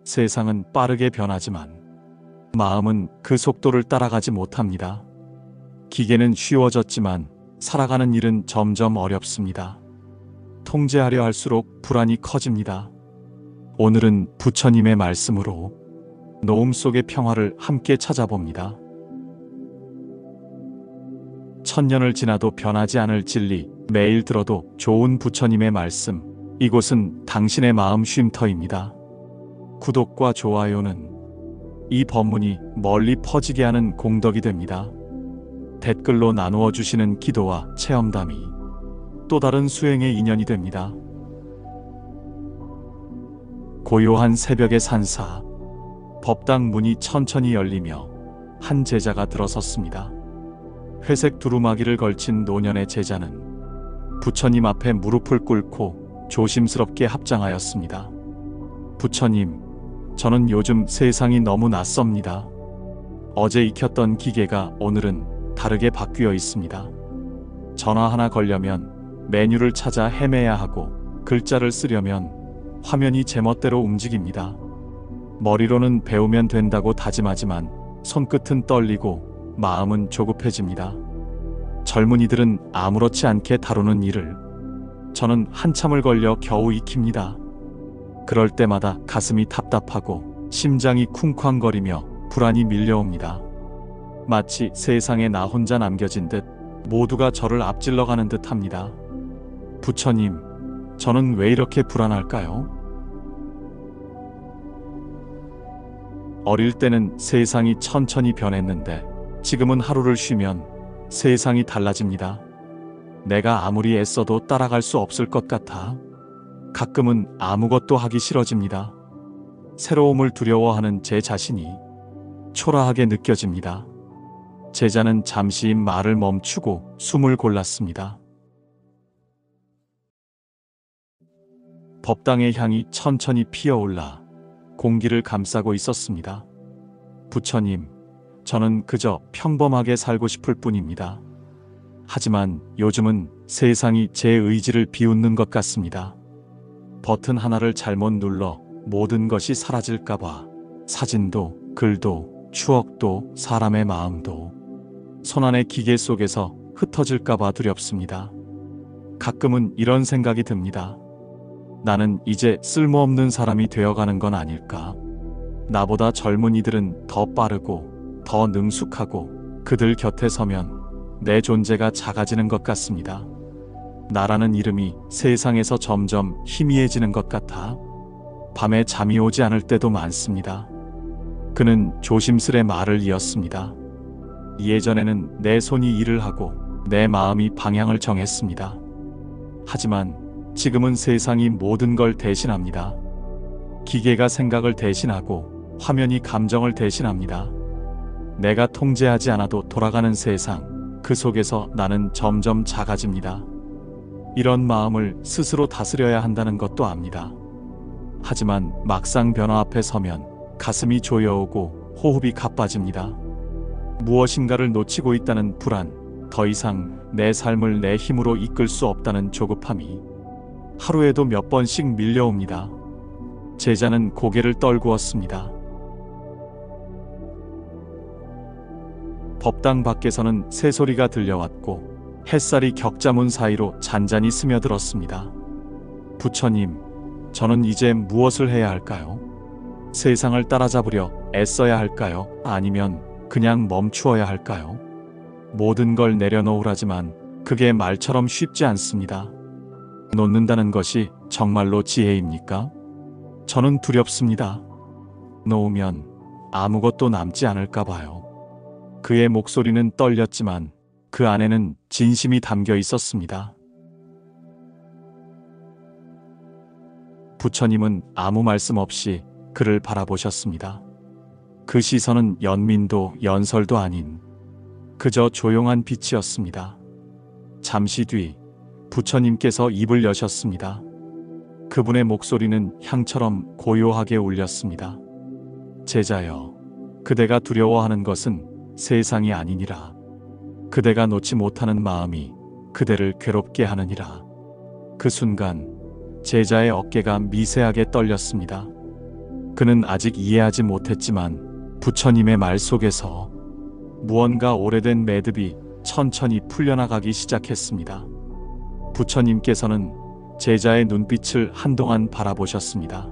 세상은 빠르게 변하지만 마음은 그 속도를 따라가지 못합니다. 기계는 쉬워졌지만 살아가는 일은 점점 어렵습니다. 통제하려 할수록 불안이 커집니다. 오늘은 부처님의 말씀으로 노음 속의 평화를 함께 찾아봅니다. 천년을 지나도 변하지 않을 진리, 매일 들어도 좋은 부처님의 말씀. 이곳은 당신의 마음 쉼터입니다. 구독과 좋아요는 이 법문이 멀리 퍼지게 하는 공덕이 됩니다. 댓글로 나누어 주시는 기도와 체험담이 또 다른 수행의 인연이 됩니다. 고요한 새벽의 산사, 법당 문이 천천히 열리며 한 제자가 들어섰습니다. 회색 두루마기를 걸친 노년의 제자는 부처님 앞에 무릎을 꿇고 조심스럽게 합장하였습니다. 부처님, 저는 요즘 세상이 너무 낯섭니다. 어제 익혔던 기계가 오늘은 다르게 바뀌어 있습니다. 전화 하나 걸려면 메뉴를 찾아 헤매야 하고 글자를 쓰려면 화면이 제멋대로 움직입니다. 머리로는 배우면 된다고 다짐하지만 손끝은 떨리고 마음은 조급해집니다. 젊은이들은 아무렇지 않게 다루는 일을 저는 한참을 걸려 겨우 익힙니다. 그럴 때마다 가슴이 답답하고 심장이 쿵쾅거리며 불안이 밀려옵니다. 마치 세상에 나 혼자 남겨진 듯 모두가 저를 앞질러 가는 듯 합니다. 부처님, 저는 왜 이렇게 불안할까요? 어릴 때는 세상이 천천히 변했는데 지금은 하루를 쉬면 세상이 달라집니다. 내가 아무리 애써도 따라갈 수 없을 것 같아 가끔은 아무것도 하기 싫어집니다. 새로움을 두려워하는 제 자신이 초라하게 느껴집니다. 제자는 잠시 말을 멈추고 숨을 골랐습니다. 법당의 향이 천천히 피어올라 공기를 감싸고 있었습니다. 부처님, 저는 그저 평범하게 살고 싶을 뿐입니다. 하지만 요즘은 세상이 제 의지를 비웃는 것 같습니다. 버튼 하나를 잘못 눌러 모든 것이 사라질까봐 사진도, 글도, 추억도, 사람의 마음도 손안의 기계 속에서 흩어질까봐 두렵습니다. 가끔은 이런 생각이 듭니다. 나는 이제 쓸모없는 사람이 되어가는 건 아닐까? 나보다 젊은이들은 더 빠르고 더 능숙하고 그들 곁에 서면 내 존재가 작아지는 것 같습니다. 나라는 이름이 세상에서 점점 희미해지는 것 같아 밤에 잠이 오지 않을 때도 많습니다. 그는 조심스레 말을 이었습니다. 예전에는 내 손이 일을 하고 내 마음이 방향을 정했습니다. 하지만 지금은 세상이 모든 걸 대신합니다. 기계가 생각을 대신하고 화면이 감정을 대신합니다. 내가 통제하지 않아도 돌아가는 세상, 그 속에서 나는 점점 작아집니다. 이런 마음을 스스로 다스려야 한다는 것도 압니다. 하지만 막상 변화 앞에 서면 가슴이 조여오고 호흡이 가빠집니다. 무엇인가를 놓치고 있다는 불안, 더 이상 내 삶을 내 힘으로 이끌 수 없다는 조급함이 하루에도 몇 번씩 밀려옵니다. 제자는 고개를 떨구었습니다. 법당 밖에서는 새소리가 들려왔고 햇살이 격자문 사이로 잔잔히 스며들었습니다. 부처님, 저는 이제 무엇을 해야 할까요? 세상을 따라잡으려 애써야 할까요? 아니면 그냥 멈추어야 할까요? 모든 걸 내려놓으라지만 그게 말처럼 쉽지 않습니다. 놓는다는 것이 정말로 지혜입니까? 저는 두렵습니다. 놓으면 아무것도 남지 않을까 봐요. 그의 목소리는 떨렸지만 그 안에는 진심이 담겨 있었습니다. 부처님은 아무 말씀 없이 그를 바라보셨습니다. 그 시선은 연민도 연설도 아닌 그저 조용한 빛이었습니다. 잠시 뒤 부처님께서 입을 여셨습니다. 그분의 목소리는 향처럼 고요하게 울렸습니다. 제자여, 그대가 두려워하는 것은 세상이 아니니라. 그대가 놓지 못하는 마음이 그대를 괴롭게 하느니라. 그 순간 제자의 어깨가 미세하게 떨렸습니다. 그는 아직 이해하지 못했지만 부처님의 말 속에서 무언가 오래된 매듭이 천천히 풀려나가기 시작했습니다. 부처님께서는 제자의 눈빛을 한동안 바라보셨습니다.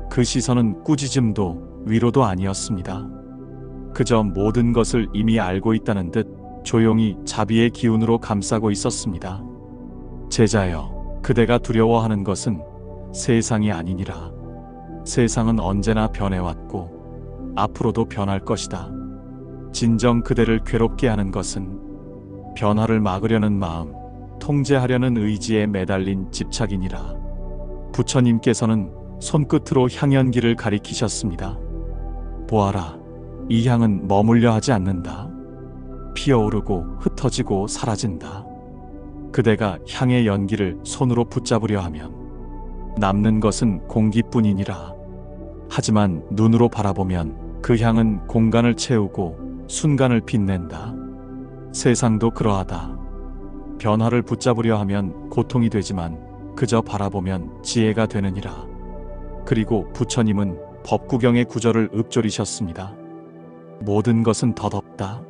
그 시선은 꾸짖음도 위로도 아니었습니다. 그저 모든 것을 이미 알고 있다는 듯 조용히 자비의 기운으로 감싸고 있었습니다. 제자여, 그대가 두려워하는 것은 세상이 아니니라. 세상은 언제나 변해왔고 앞으로도 변할 것이다. 진정 그대를 괴롭게 하는 것은 변화를 막으려는 마음, 통제하려는 의지에 매달린 집착이니라. 부처님께서는 손끝으로 향연기를 가리키셨습니다. 보아라, 이 향은 머물려 하지 않는다. 피어오르고 흩어지고 사라진다. 그대가 향의 연기를 손으로 붙잡으려 하면 남는 것은 공기뿐이니라. 하지만 눈으로 바라보면 그 향은 공간을 채우고 순간을 빛낸다. 세상도 그러하다. 변화를 붙잡으려 하면 고통이 되지만 그저 바라보면 지혜가 되느니라. 그리고 부처님은 법구경의 구절을 읊조리셨습니다. 모든 것은 덧없다.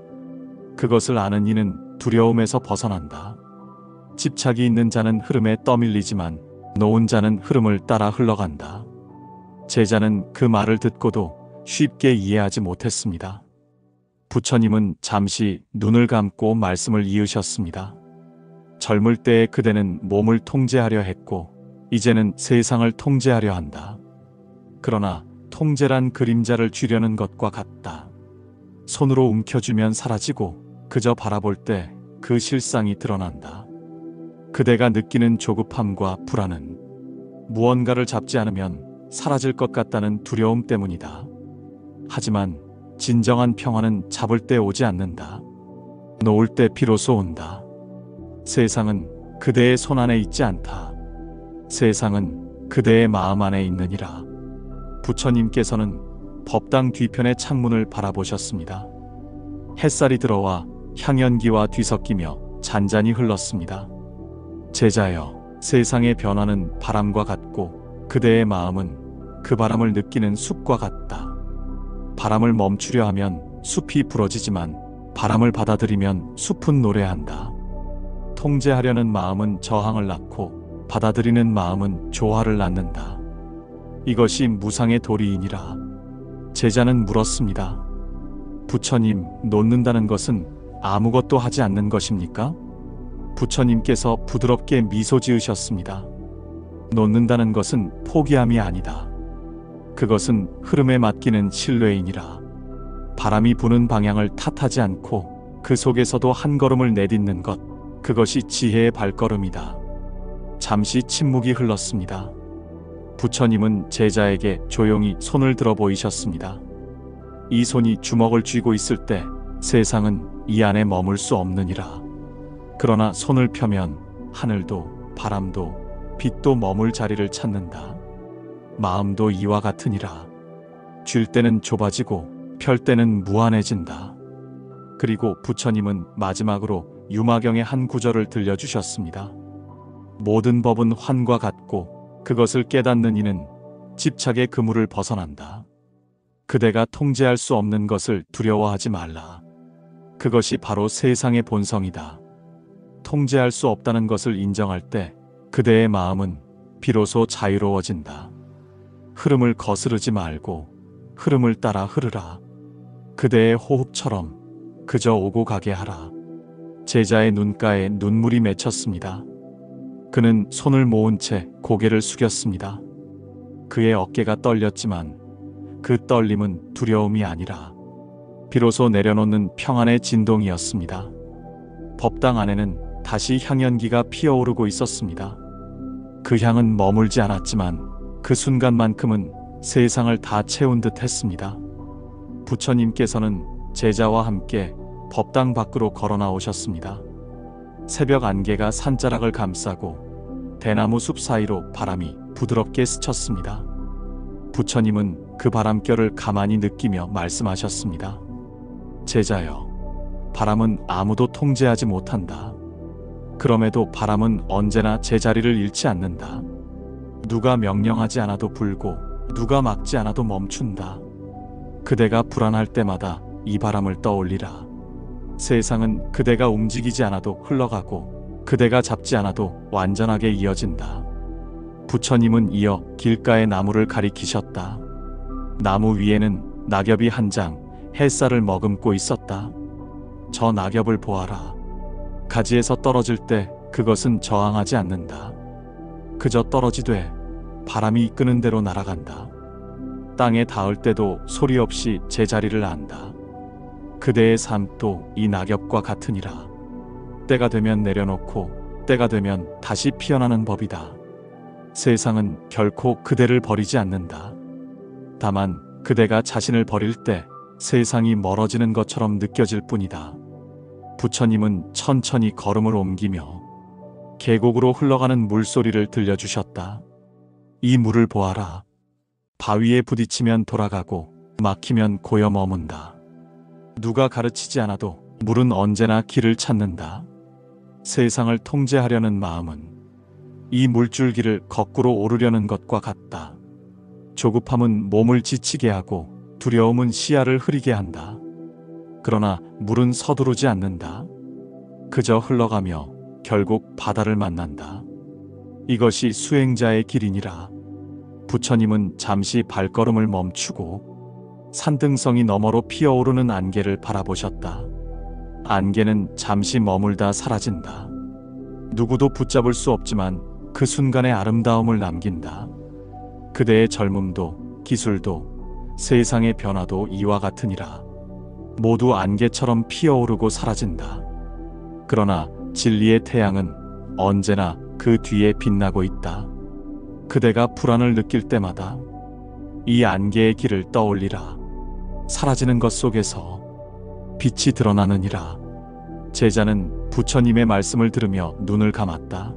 그것을 아는 이는 두려움에서 벗어난다. 집착이 있는 자는 흐름에 떠밀리지만 놓은 자는 흐름을 따라 흘러간다. 제자는 그 말을 듣고도 쉽게 이해하지 못했습니다. 부처님은 잠시 눈을 감고 말씀을 이으셨습니다. 젊을 때의 그대는 몸을 통제하려 했고 이제는 세상을 통제하려 한다. 그러나 통제란 그림자를 쥐려는 것과 같다. 손으로 움켜쥐면 사라지고 그저 바라볼 때 그 실상이 드러난다. 그대가 느끼는 조급함과 불안은 무언가를 잡지 않으면 사라질 것 같다는 두려움 때문이다. 하지만 진정한 평화는 잡을 때 오지 않는다. 놓을 때 비로소 온다. 세상은 그대의 손 안에 있지 않다. 세상은 그대의 마음 안에 있느니라. 부처님께서는 법당 뒤편의 창문을 바라보셨습니다. 햇살이 들어와 향연기와 뒤섞이며 잔잔히 흘렀습니다. 제자여, 세상의 변화는 바람과 같고 그대의 마음은 그 바람을 느끼는 숲과 같다. 바람을 멈추려 하면 숲이 부러지지만 바람을 받아들이면 숲은 노래한다. 통제하려는 마음은 저항을 낳고 받아들이는 마음은 조화를 낳는다. 이것이 무상의 도리이니라. 제자는 물었습니다. 부처님, 놓는다는 것은 아무것도 하지 않는 것입니까? 부처님께서 부드럽게 미소 지으셨습니다. 놓는다는 것은 포기함이 아니다. 그것은 흐름에 맡기는 신뢰이니라. 바람이 부는 방향을 탓하지 않고 그 속에서도 한 걸음을 내딛는 것, 그것이 지혜의 발걸음이다. 잠시 침묵이 흘렀습니다. 부처님은 제자에게 조용히 손을 들어 보이셨습니다. 이 손이 주먹을 쥐고 있을 때 세상은 이 안에 머물 수 없느니라. 그러나 손을 펴면 하늘도 바람도 빛도 머물 자리를 찾는다. 마음도 이와 같으니라. 쥘 때는 좁아지고 펼 때는 무한해진다. 그리고 부처님은 마지막으로 유마경의 한 구절을 들려주셨습니다. 모든 법은 환과 같고 그것을 깨닫는 이는 집착의 그물을 벗어난다. 그대가 통제할 수 없는 것을 두려워하지 말라. 그것이 바로 세상의 본성이다. 통제할 수 없다는 것을 인정할 때 그대의 마음은 비로소 자유로워진다. 흐름을 거스르지 말고 흐름을 따라 흐르라. 그대의 호흡처럼 그저 오고 가게 하라. 제자의 눈가에 눈물이 맺혔습니다. 그는 손을 모은 채 고개를 숙였습니다. 그의 어깨가 떨렸지만 그 떨림은 두려움이 아니라 비로소 내려놓는 평안의 진동이었습니다. 법당 안에는 다시 향연기가 피어오르고 있었습니다. 그 향은 머물지 않았지만 그 순간만큼은 세상을 다 채운 듯 했습니다. 부처님께서는 제자와 함께 법당 밖으로 걸어 나오셨습니다. 새벽 안개가 산자락을 감싸고 대나무 숲 사이로 바람이 부드럽게 스쳤습니다. 부처님은 그 바람결을 가만히 느끼며 말씀하셨습니다. 제자여, 바람은 아무도 통제하지 못한다. 그럼에도 바람은 언제나 제자리를 잃지 않는다. 누가 명령하지 않아도 불고 누가 막지 않아도 멈춘다. 그대가 불안할 때마다 이 바람을 떠올리라. 세상은 그대가 움직이지 않아도 흘러가고 그대가 잡지 않아도 완전하게 이어진다. 부처님은 이어 길가의 나무를 가리키셨다. 나무 위에는 낙엽이 한 장 햇살을 머금고 있었다. 저 낙엽을 보아라. 가지에서 떨어질 때 그것은 저항하지 않는다. 그저 떨어지되 바람이 이끄는 대로 날아간다. 땅에 닿을 때도 소리 없이 제자리를 안다. 그대의 삶도 이 낙엽과 같으니라. 때가 되면 내려놓고 때가 되면 다시 피어나는 법이다. 세상은 결코 그대를 버리지 않는다. 다만 그대가 자신을 버릴 때 세상이 멀어지는 것처럼 느껴질 뿐이다. 부처님은 천천히 걸음을 옮기며 계곡으로 흘러가는 물소리를 들려주셨다. 이 물을 보아라. 바위에 부딪히면 돌아가고 막히면 고여 머문다. 누가 가르치지 않아도 물은 언제나 길을 찾는다. 세상을 통제하려는 마음은 이 물줄기를 거꾸로 오르려는 것과 같다. 조급함은 몸을 지치게 하고 두려움은 시야를 흐리게 한다. 그러나 물은 서두르지 않는다. 그저 흘러가며 결국 바다를 만난다. 이것이 수행자의 길이니라. 부처님은 잠시 발걸음을 멈추고 산등성이 너머로 피어오르는 안개를 바라보셨다. 안개는 잠시 머물다 사라진다. 누구도 붙잡을 수 없지만 그 순간의 아름다움을 남긴다. 그대의 젊음도 기술도 세상의 변화도 이와 같으니라. 모두 안개처럼 피어오르고 사라진다. 그러나 진리의 태양은 언제나 그 뒤에 빛나고 있다. 그대가 불안을 느낄 때마다 이 안개의 길을 떠올리라. 사라지는 것 속에서 빛이 드러나느니라. 제자는 부처님의 말씀을 들으며 눈을 감았다.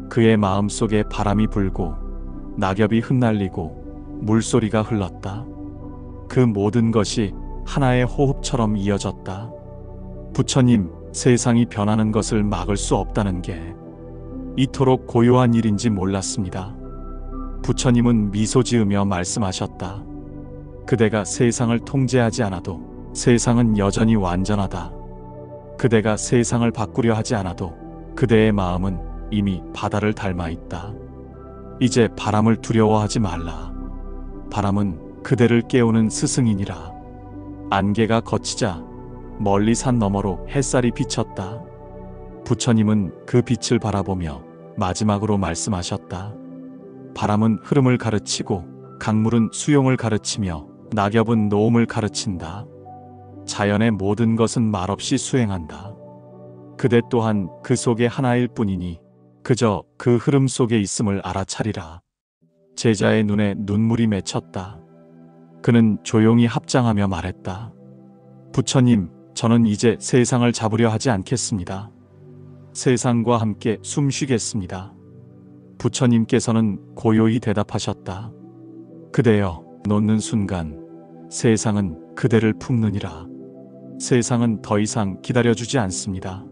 그의 마음속에 바람이 불고 낙엽이 흩날리고 물소리가 흘렀다. 그 모든 것이 하나의 호흡처럼 이어졌다. 부처님, 세상이 변하는 것을 막을 수 없다는 게 이토록 고요한 일인지 몰랐습니다. 부처님은 미소 지으며 말씀하셨다. 그대가 세상을 통제하지 않아도 세상은 여전히 완전하다. 그대가 세상을 바꾸려 하지 않아도 그대의 마음은 이미 바다를 닮아 있다. 이제 바람을 두려워하지 말라. 바람은 그대를 깨우는 스승이니라. 안개가 걷히자 멀리 산 너머로 햇살이 비쳤다. 부처님은 그 빛을 바라보며 마지막으로 말씀하셨다. 바람은 흐름을 가르치고 강물은 수용을 가르치며 낙엽은 노음을 가르친다. 자연의 모든 것은 말없이 수행한다. 그대 또한 그 속에 하나일 뿐이니 그저 그 흐름 속에 있음을 알아차리라. 제자의 눈에 눈물이 맺혔다. 그는 조용히 합장하며 말했다. 부처님, 저는 이제 세상을 잡으려 하지 않겠습니다. 세상과 함께 숨쉬겠습니다. 부처님께서는 고요히 대답하셨다. 그대여, 놓는 순간 세상은 그대를 품느니라. 세상은 더 이상 기다려주지 않습니다.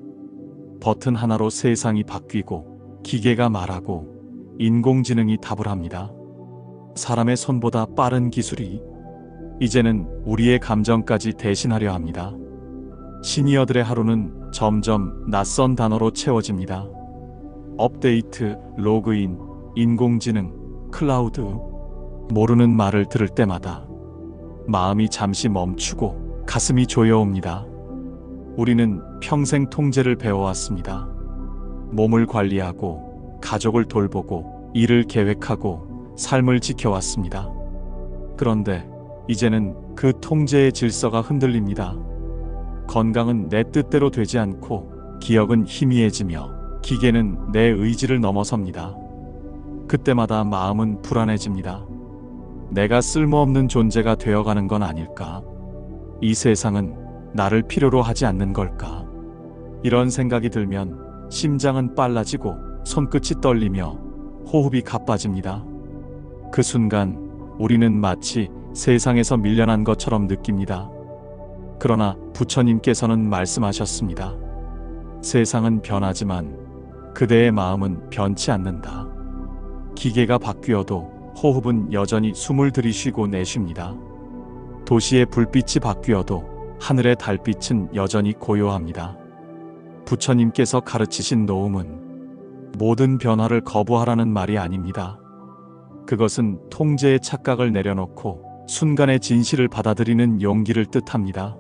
버튼 하나로 세상이 바뀌고 기계가 말하고 인공지능이 답을 합니다. 사람의 손보다 빠른 기술이 이제는 우리의 감정까지 대신하려 합니다. 시니어들의 하루는 점점 낯선 단어로 채워집니다. 업데이트, 로그인, 인공지능, 클라우드. 모르는 말을 들을 때마다 마음이 잠시 멈추고 가슴이 조여옵니다. 우리는 평생 통제를 배워왔습니다. 몸을 관리하고 가족을 돌보고 일을 계획하고 삶을 지켜왔습니다. 그런데 이제는 그 통제의 질서가 흔들립니다. 건강은 내 뜻대로 되지 않고 기억은 희미해지며 기계는 내 의지를 넘어섭니다. 그때마다 마음은 불안해집니다. 내가 쓸모없는 존재가 되어가는 건 아닐까? 이 세상은 나를 필요로 하지 않는 걸까? 이런 생각이 들면 심장은 빨라지고 손끝이 떨리며 호흡이 가빠집니다. 그 순간 우리는 마치 세상에서 밀려난 것처럼 느낍니다. 그러나 부처님께서는 말씀하셨습니다. 세상은 변하지만 그대의 마음은 변치 않는다. 기계가 바뀌어도 호흡은 여전히 숨을 들이쉬고 내쉽니다. 도시의 불빛이 바뀌어도 하늘의 달빛은 여전히 고요합니다. 부처님께서 가르치신 노음은 모든 변화를 거부하라는 말이 아닙니다. 그것은 통제의 착각을 내려놓고 순간의 진실을 받아들이는 용기를 뜻합니다.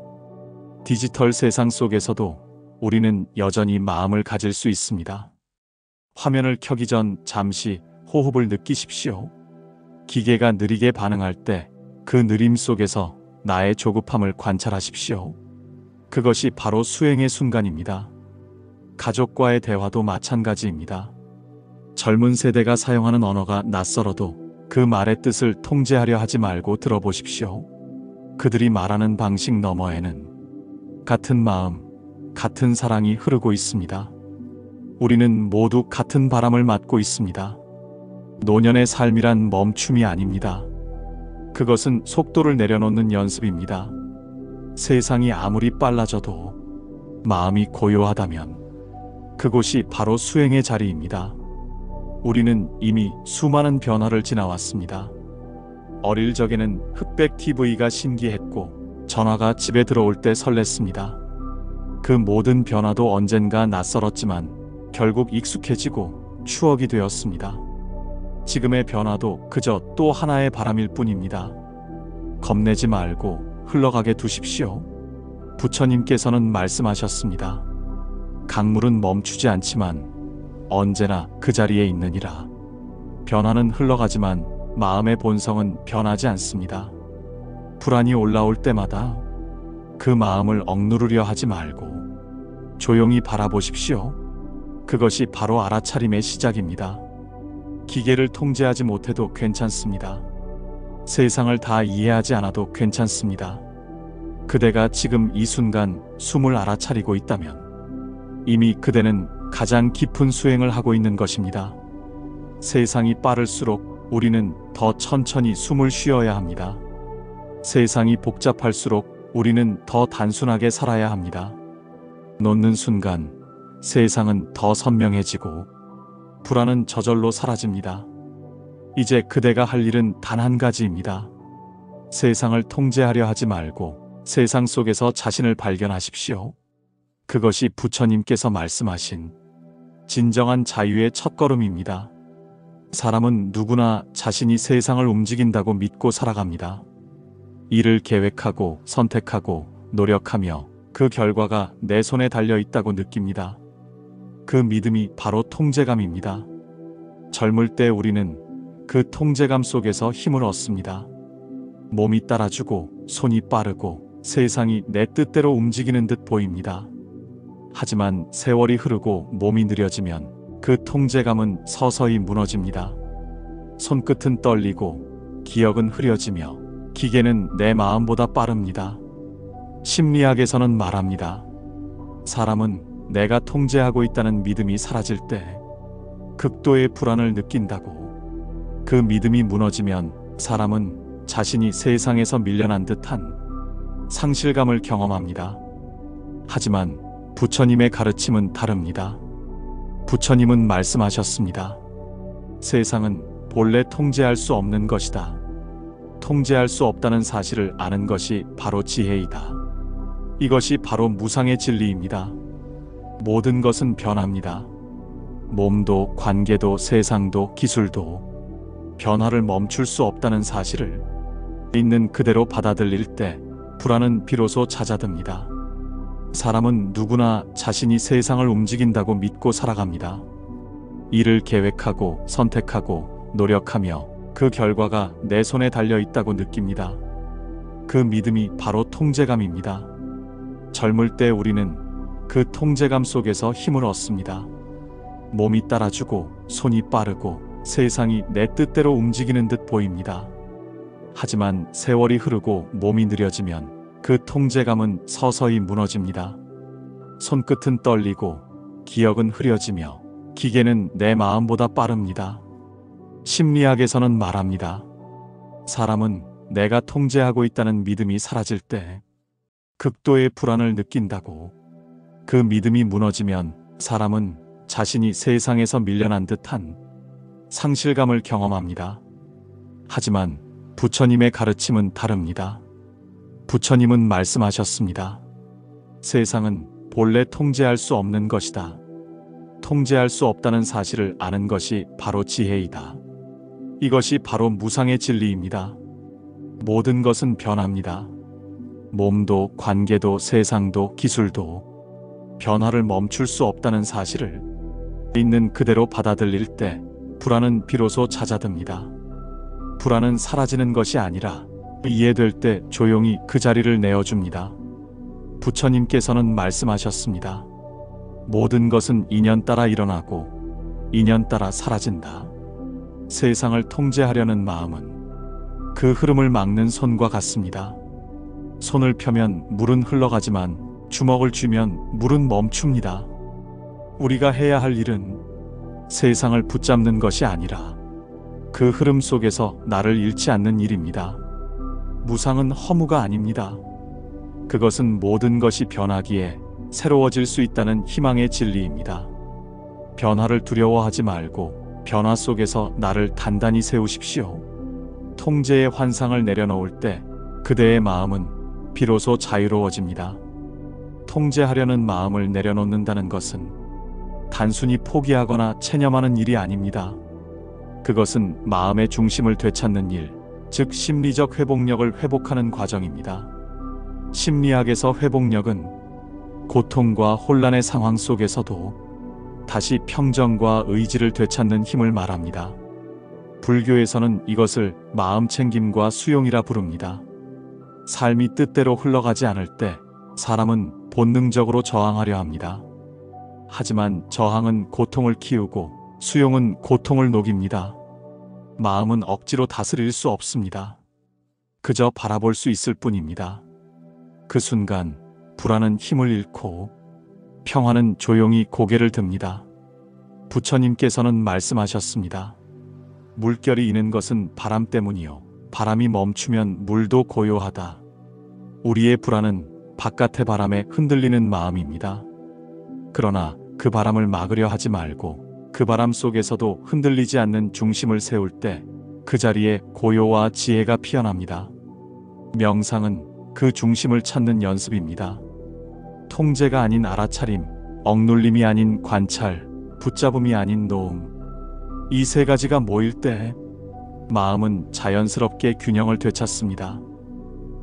디지털 세상 속에서도 우리는 여전히 마음을 가질 수 있습니다. 화면을 켜기 전 잠시 호흡을 느끼십시오. 기계가 느리게 반응할 때 그 느림 속에서 나의 조급함을 관찰하십시오. 그것이 바로 수행의 순간입니다. 가족과의 대화도 마찬가지입니다. 젊은 세대가 사용하는 언어가 낯설어도 그 말의 뜻을 통제하려 하지 말고 들어보십시오. 그들이 말하는 방식 너머에는 같은 마음, 같은 사랑이 흐르고 있습니다. 우리는 모두 같은 바람을 맞고 있습니다. 노년의 삶이란 멈춤이 아닙니다. 그것은 속도를 내려놓는 연습입니다. 세상이 아무리 빨라져도 마음이 고요하다면 그곳이 바로 수행의 자리입니다. 우리는 이미 수많은 변화를 지나왔습니다. 어릴 적에는 흑백 TV가 신기했고 전화가 집에 들어올 때 설렜습니다. 그 모든 변화도 언젠가 낯설었지만 결국 익숙해지고 추억이 되었습니다. 지금의 변화도 그저 또 하나의 바람일 뿐입니다. 겁내지 말고 흘러가게 두십시오. 부처님께서는 말씀하셨습니다. 강물은 멈추지 않지만 언제나 그 자리에 있느니라. 변화는 흘러가지만 마음의 본성은 변하지 않습니다. 불안이 올라올 때마다 그 마음을 억누르려 하지 말고 조용히 바라보십시오. 그것이 바로 알아차림의 시작입니다. 기계를 통제하지 못해도 괜찮습니다. 세상을 다 이해하지 않아도 괜찮습니다. 그대가 지금 이 순간 숨을 알아차리고 있다면 이미 그대는 가장 깊은 수행을 하고 있는 것입니다. 세상이 빠를수록 우리는 더 천천히 숨을 쉬어야 합니다. 세상이 복잡할수록 우리는 더 단순하게 살아야 합니다. 놓는 순간 세상은 더 선명해지고 불안은 저절로 사라집니다. 이제 그대가 할 일은 단 한 가지입니다. 세상을 통제하려 하지 말고 세상 속에서 자신을 발견하십시오. 그것이 부처님께서 말씀하신 진정한 자유의 첫걸음입니다. 사람은 누구나 자신이 세상을 움직인다고 믿고 살아갑니다. 일을 계획하고 선택하고 노력하며 그 결과가 내 손에 달려 있다고 느낍니다. 그 믿음이 바로 통제감입니다. 젊을 때 우리는 그 통제감 속에서 힘을 얻습니다. 몸이 따라주고 손이 빠르고 세상이 내 뜻대로 움직이는 듯 보입니다. 하지만 세월이 흐르고 몸이 느려지면 그 통제감은 서서히 무너집니다. 손끝은 떨리고 기억은 흐려지며 기계는 내 마음보다 빠릅니다. 심리학에서는 말합니다. 사람은 내가 통제하고 있다는 믿음이 사라질 때 극도의 불안을 느낀다고. 그 믿음이 무너지면 사람은 자신이 세상에서 밀려난 듯한 상실감을 경험합니다. 하지만 부처님의 가르침은 다릅니다. 부처님은 말씀하셨습니다. 세상은 본래 통제할 수 없는 것이다. 통제할 수 없다는 사실을 아는 것이 바로 지혜이다. 이것이 바로 무상의 진리입니다. 모든 것은 변합니다. 몸도 관계도 세상도 기술도 변화를 멈출 수 없다는 사실을 있는 그대로 받아들일 때 불안은 비로소 잦아듭니다. 사람은 누구나 자신이 세상을 움직인다고 믿고 살아갑니다. 일을 계획하고 선택하고 노력하며 그 결과가 내 손에 달려 있다고 느낍니다. 그 믿음이 바로 통제감입니다. 젊을 때 우리는 그 통제감 속에서 힘을 얻습니다. 몸이 따라주고 손이 빠르고 세상이 내 뜻대로 움직이는 듯 보입니다. 하지만 세월이 흐르고 몸이 느려지면 그 통제감은 서서히 무너집니다. 손끝은 떨리고 기억은 흐려지며 기계는 내 마음보다 빠릅니다. 심리학에서는 말합니다. 사람은 내가 통제하고 있다는 믿음이 사라질 때 극도의 불안을 느낀다고. 그 믿음이 무너지면 사람은 자신이 세상에서 밀려난 듯한 상실감을 경험합니다. 하지만 부처님의 가르침은 다릅니다. 부처님은 말씀하셨습니다. 세상은 본래 통제할 수 없는 것이다. 통제할 수 없다는 사실을 아는 것이 바로 지혜이다. 이것이 바로 무상의 진리입니다. 모든 것은 변합니다. 몸도, 관계도, 세상도, 기술도 변화를 멈출 수 없다는 사실을 있는 그대로 받아들일 때 불안은 비로소 잦아듭니다. 불안은 사라지는 것이 아니라 이해될 때 조용히 그 자리를 내어줍니다. 부처님께서는 말씀하셨습니다. 모든 것은 인연 따라 일어나고 인연 따라 사라진다. 세상을 통제하려는 마음은 그 흐름을 막는 손과 같습니다. 손을 펴면 물은 흘러가지만 주먹을 쥐면 물은 멈춥니다. 우리가 해야 할 일은 세상을 붙잡는 것이 아니라 그 흐름 속에서 나를 잃지 않는 일입니다. 무상은 허무가 아닙니다. 그것은 모든 것이 변하기에 새로워질 수 있다는 희망의 진리입니다. 변화를 두려워하지 말고 변화 속에서 나를 단단히 세우십시오. 통제의 환상을 내려놓을 때 그대의 마음은 비로소 자유로워집니다. 통제하려는 마음을 내려놓는다는 것은 단순히 포기하거나 체념하는 일이 아닙니다. 그것은 마음의 중심을 되찾는 일, 즉 심리적 회복력을 회복하는 과정입니다. 심리학에서 회복력은 고통과 혼란의 상황 속에서도 다시 평정과 의지를 되찾는 힘을 말합니다. 불교에서는 이것을 마음 챙김과 수용이라 부릅니다. 삶이 뜻대로 흘러가지 않을 때 사람은 본능적으로 저항하려 합니다. 하지만 저항은 고통을 키우고 수용은 고통을 녹입니다. 마음은 억지로 다스릴 수 없습니다. 그저 바라볼 수 있을 뿐입니다. 그 순간 불안은 힘을 잃고 평화는 조용히 고개를 듭니다. 부처님께서는 말씀하셨습니다. 물결이 이는 것은 바람 때문이요. 바람이 멈추면 물도 고요하다. 우리의 불안은 바깥의 바람에 흔들리는 마음입니다. 그러나 그 바람을 막으려 하지 말고 그 바람 속에서도 흔들리지 않는 중심을 세울 때 그 자리에 고요와 지혜가 피어납니다. 명상은 그 중심을 찾는 연습입니다. 통제가 아닌 알아차림, 억눌림이 아닌 관찰, 붙잡음이 아닌 놓음. 이 세 가지가 모일 때 마음은 자연스럽게 균형을 되찾습니다.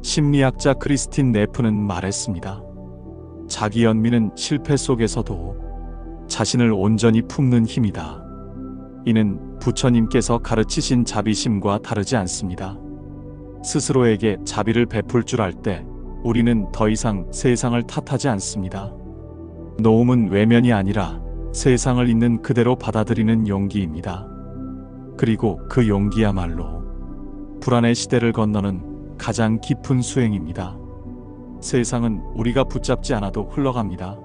심리학자 크리스틴 네프는 말했습니다. 자기 연민은 실패 속에서도 자신을 온전히 품는 힘이다. 이는 부처님께서 가르치신 자비심과 다르지 않습니다. 스스로에게 자비를 베풀 줄 알 때 우리는 더 이상 세상을 탓하지 않습니다. 놓음은 외면이 아니라 세상을 있는 그대로 받아들이는 용기입니다. 그리고 그 용기야말로 불안의 시대를 건너는 가장 깊은 수행입니다. 세상은 우리가 붙잡지 않아도 흘러갑니다.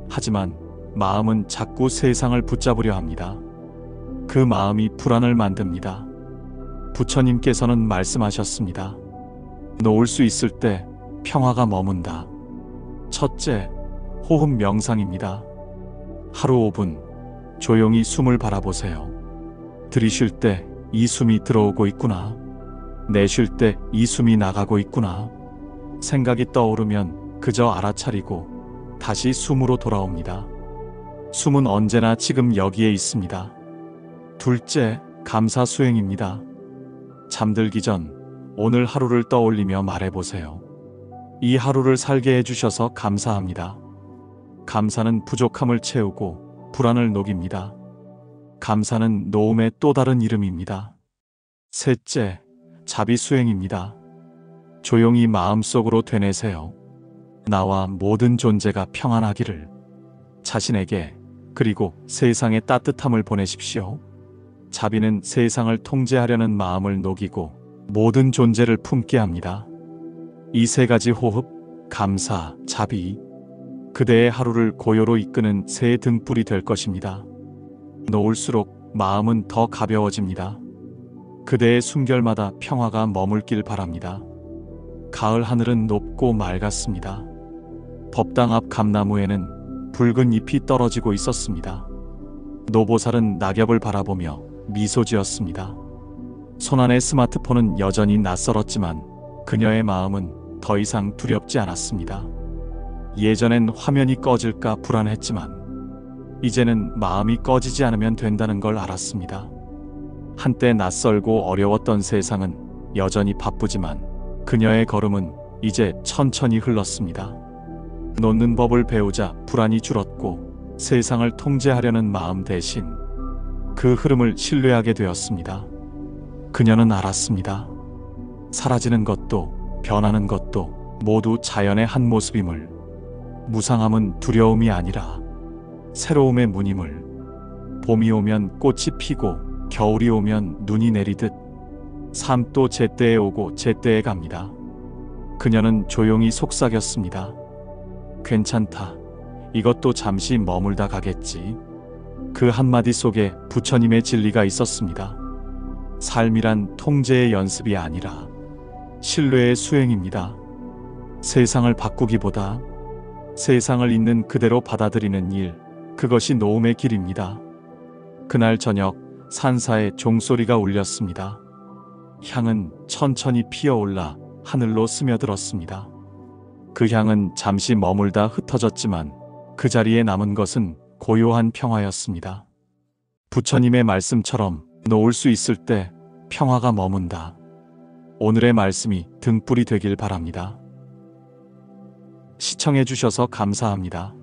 하지만 마음은 자꾸 세상을 붙잡으려 합니다. 그 마음이 불안을 만듭니다. 부처님께서는 말씀하셨습니다. 놓을 수 있을 때 평화가 머문다. 첫째, 호흡 명상입니다. 하루 5분 조용히 숨을 바라보세요. 들이쉴 때 이 숨이 들어오고 있구나. 내쉴 때 이 숨이 나가고 있구나. 생각이 떠오르면 그저 알아차리고 다시 숨으로 돌아옵니다. 숨은 언제나 지금 여기에 있습니다. 둘째, 감사 수행입니다. 잠들기 전 오늘 하루를 떠올리며 말해보세요. 이 하루를 살게 해주셔서 감사합니다. 감사는 부족함을 채우고 불안을 녹입니다. 감사는 노음의 또 다른 이름입니다. 셋째, 자비 수행입니다. 조용히 마음속으로 되뇌세요. 나와 모든 존재가 평안하기를. 자신에게 그리고 세상에 따뜻함을 보내십시오. 자비는 세상을 통제하려는 마음을 녹이고 모든 존재를 품게 합니다. 이 세 가지 호흡, 감사, 자비, 그대의 하루를 고요로 이끄는 새 등불이 될 것입니다. 놓을수록 마음은 더 가벼워집니다. 그대의 숨결마다 평화가 머물길 바랍니다. 가을 하늘은 높고 맑았습니다. 법당 앞 감나무에는 붉은 잎이 떨어지고 있었습니다. 노보살은 낙엽을 바라보며 미소 지었습니다. 손안의 스마트폰은 여전히 낯설었지만 그녀의 마음은 더 이상 두렵지 않았습니다. 예전엔 화면이 꺼질까 불안했지만 이제는 마음이 꺼지지 않으면 된다는 걸 알았습니다. 한때 낯설고 어려웠던 세상은 여전히 바쁘지만 그녀의 걸음은 이제 천천히 흘렀습니다. 놓는 법을 배우자 불안이 줄었고 세상을 통제하려는 마음 대신 그 흐름을 신뢰하게 되었습니다. 그녀는 알았습니다. 사라지는 것도 변하는 것도 모두 자연의 한 모습임을, 무상함은 두려움이 아니라 새로움의 문임을, 봄이 오면 꽃이 피고 겨울이 오면 눈이 내리듯 삶도 제때에 오고 제때에 갑니다. 그녀는 조용히 속삭였습니다. 괜찮다. 이것도 잠시 머물다 가겠지. 그 한마디 속에 부처님의 진리가 있었습니다. 삶이란 통제의 연습이 아니라 신뢰의 수행입니다. 세상을 바꾸기보다 세상을 있는 그대로 받아들이는 일, 그것이 노음의 길입니다. 그날 저녁 산사의 종소리가 울렸습니다. 향은 천천히 피어올라 하늘로 스며들었습니다. 그 향은 잠시 머물다 흩어졌지만 그 자리에 남은 것은 고요한 평화였습니다. 부처님의 말씀처럼 놓을 수 있을 때 평화가 머문다. 오늘의 말씀이 등불이 되길 바랍니다. 시청해 주셔서 감사합니다.